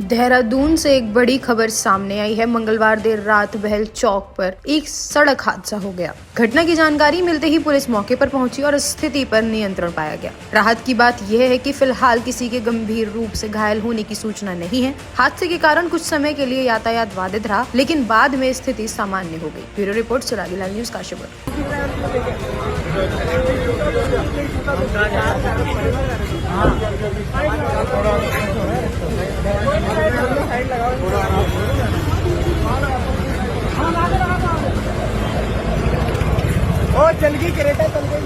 देहरादून से एक बड़ी खबर सामने आई है। मंगलवार देर रात बहल चौक पर एक सड़क हादसा हो गया। घटना की जानकारी मिलते ही पुलिस मौके पर पहुंची और स्थिति पर नियंत्रण पाया गया। राहत की बात यह है कि फिलहाल किसी के गंभीर रूप से घायल होने की सूचना नहीं है। हादसे के कारण कुछ समय के लिए यातायात बाधित रहा, लेकिन बाद में स्थिति सामान्य हो गई। ब्यूरो रिपोर्ट चिरागी लाल न्यूज काशीपुर। ओ चल गई क्रेटा चल गई।